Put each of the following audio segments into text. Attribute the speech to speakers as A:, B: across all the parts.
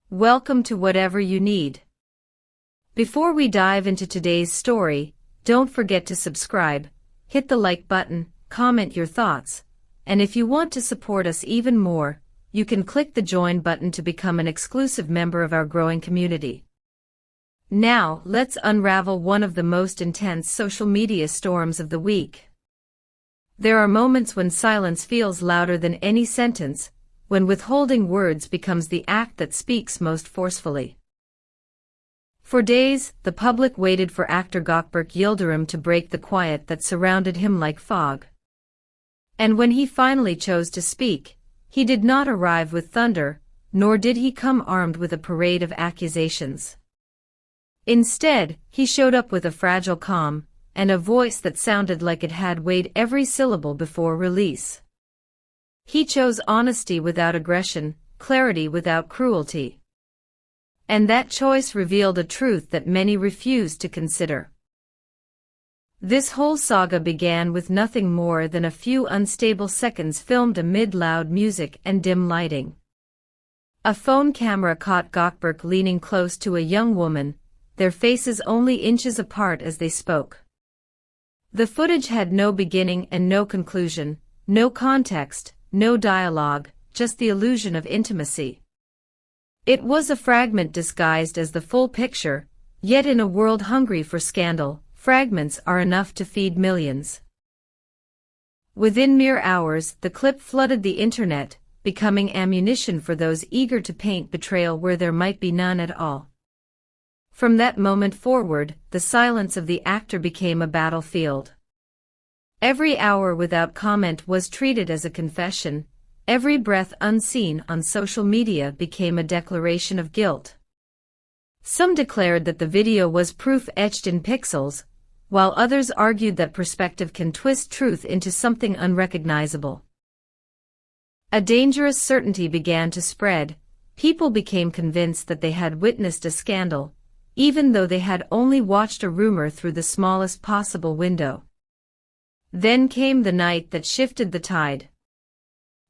A: Welcome to Whatever You Need. Before we dive into today's story, don't forget to subscribe, hit the like button, comment your thoughts, and if you want to support us even more, you can click the join button to become an exclusive member of our growing community. Now, let's unravel one of the most intense social media storms of the week. There are moments when silence feels louder than any sentence, when withholding words becomes the act that speaks most forcefully. For days, the public waited for actor Gökberk Yıldırım to break the quiet that surrounded him like fog. And when he finally chose to speak, he did not arrive with thunder, nor did he come armed with a parade of accusations. Instead, he showed up with a fragile calm, and a voice that sounded like it had weighed every syllable before release. He chose honesty without aggression, clarity without cruelty. And that choice revealed a truth that many refused to consider. This whole saga began with nothing more than a few unstable seconds filmed amid loud music and dim lighting. A phone camera caught Gawkberg leaning close to a young woman, their faces only inches apart as they spoke. The footage had no beginning and no conclusion, no context, no dialogue, just the illusion of intimacy. It was a fragment disguised as the full picture, yet in a world hungry for scandal, fragments are enough to feed millions. Within mere hours, the clip flooded the internet, becoming ammunition for those eager to paint betrayal where there might be none at all. From that moment forward, the silence of the actor became a battlefield. Every hour without comment was treated as a confession, every breath unseen on social media became a declaration of guilt. Some declared that the video was proof etched in pixels, while others argued that perspective can twist truth into something unrecognizable. A dangerous certainty began to spread. People became convinced that they had witnessed a scandal, even though they had only watched a rumor through the smallest possible window. Then came the night that shifted the tide.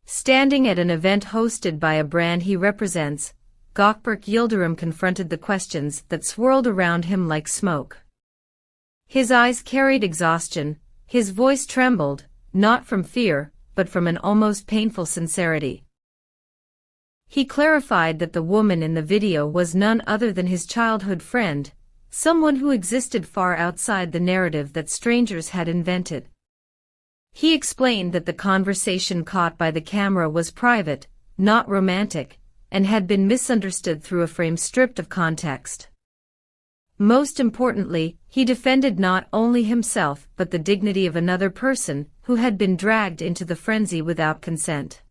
A: Standing at an event hosted by a brand he represents, Gökberk Yıldırım confronted the questions that swirled around him like smoke. His eyes carried exhaustion, his voice trembled, not from fear, but from an almost painful sincerity. He clarified that the woman in the video was none other than his childhood friend, someone who existed far outside the narrative that strangers had invented. He explained that the conversation caught by the camera was private, not romantic, and had been misunderstood through a frame stripped of context. Most importantly, he defended not only himself but the dignity of another person who had been dragged into the frenzy without consent.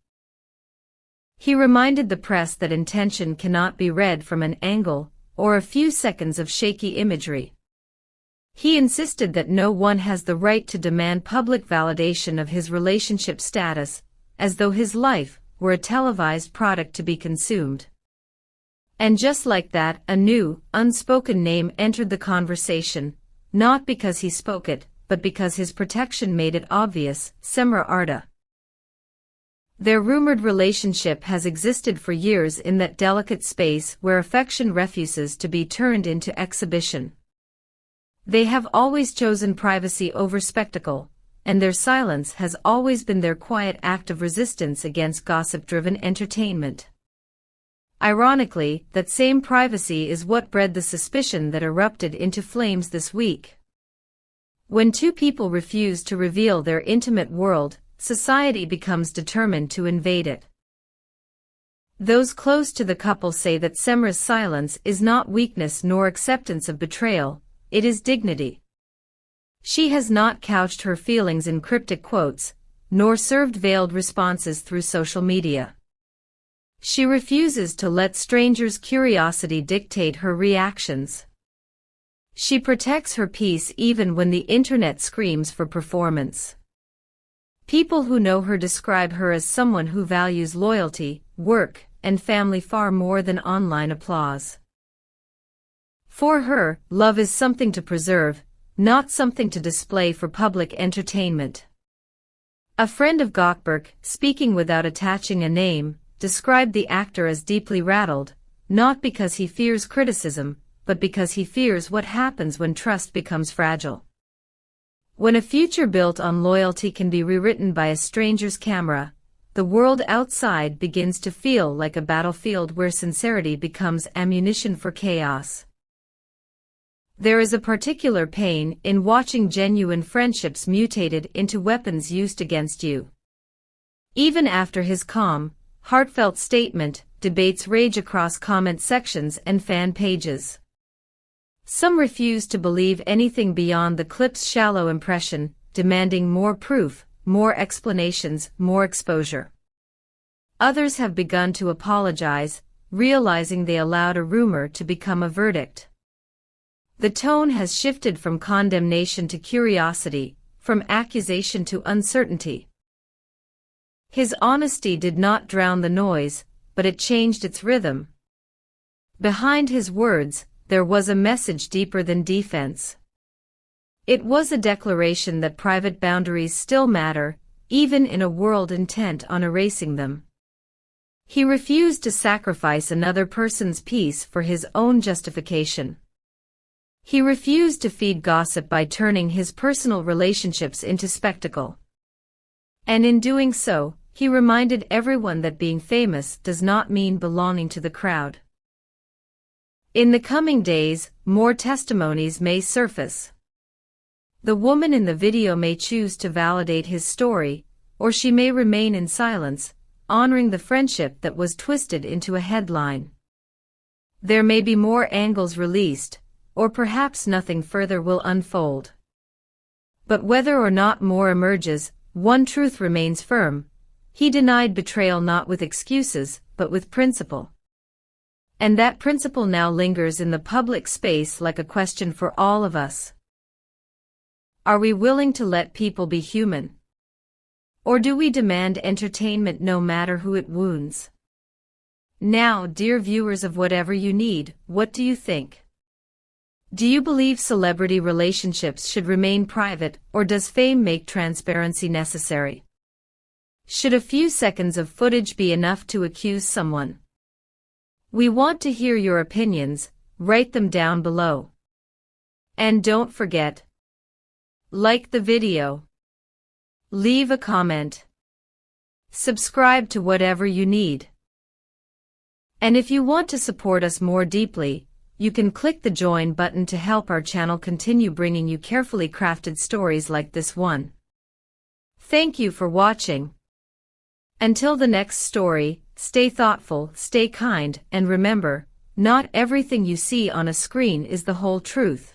A: He reminded the press that intention cannot be read from an angle or a few seconds of shaky imagery. He insisted that no one has the right to demand public validation of his relationship status, as though his life were a televised product to be consumed. And just like that, a new, unspoken name entered the conversation, not because he spoke it, but because his protection made it obvious: Cemre Arda. Their rumored relationship has existed for years in that delicate space where affection refuses to be turned into exhibition. They have always chosen privacy over spectacle, and their silence has always been their quiet act of resistance against gossip-driven entertainment. Ironically, that same privacy is what bred the suspicion that erupted into flames this week. When two people refuse to reveal their intimate world, society becomes determined to invade it. Those close to the couple say that Cemre's silence is not weakness nor acceptance of betrayal, it is dignity. She has not couched her feelings in cryptic quotes, nor served veiled responses through social media. She refuses to let strangers' curiosity dictate her reactions. She protects her peace even when the internet screams for performance. People who know her describe her as someone who values loyalty, work, and family far more than online applause. For her, love is something to preserve, not something to display for public entertainment. A friend of Gawkberg, speaking without attaching a name, described the actor as deeply rattled, not because he fears criticism, but because he fears what happens when trust becomes fragile. When a future built on loyalty can be rewritten by a stranger's camera, the world outside begins to feel like a battlefield where sincerity becomes ammunition for chaos. There is a particular pain in watching genuine friendships mutated into weapons used against you. Even after his calm, heartfelt statement, debates rage across comment sections and fan pages. Some refuse to believe anything beyond the clip's shallow impression, demanding more proof, more explanations, more exposure. Others have begun to apologize, realizing they allowed a rumor to become a verdict. The tone has shifted from condemnation to curiosity, from accusation to uncertainty. His honesty did not drown the noise, but it changed its rhythm. Behind his words, there was a message deeper than defense. It was a declaration that private boundaries still matter, even in a world intent on erasing them. He refused to sacrifice another person's peace for his own justification. He refused to feed gossip by turning his personal relationships into spectacle. And in doing so, he reminded everyone that being famous does not mean belonging to the crowd. In the coming days, more testimonies may surface. The woman in the video may choose to validate his story, or she may remain in silence, honoring the friendship that was twisted into a headline. There may be more angles released, or perhaps nothing further will unfold. But whether or not more emerges, one truth remains firm: he denied betrayal not with excuses, but with principle. And that principle now lingers in the public space like a question for all of us. Are we willing to let people be human? Or do we demand entertainment no matter who it wounds? Now, dear viewers of Whatever You Need, what do you think? Do you believe celebrity relationships should remain private, or does fame make transparency necessary? Should a few seconds of footage be enough to accuse someone? We want to hear your opinions, write them down below. And don't forget, like the video, leave a comment, subscribe to Whatever You Need. And if you want to support us more deeply, you can click the join button to help our channel continue bringing you carefully crafted stories like this one. Thank you for watching. Until the next story, stay thoughtful, stay kind, and remember, not everything you see on a screen is the whole truth.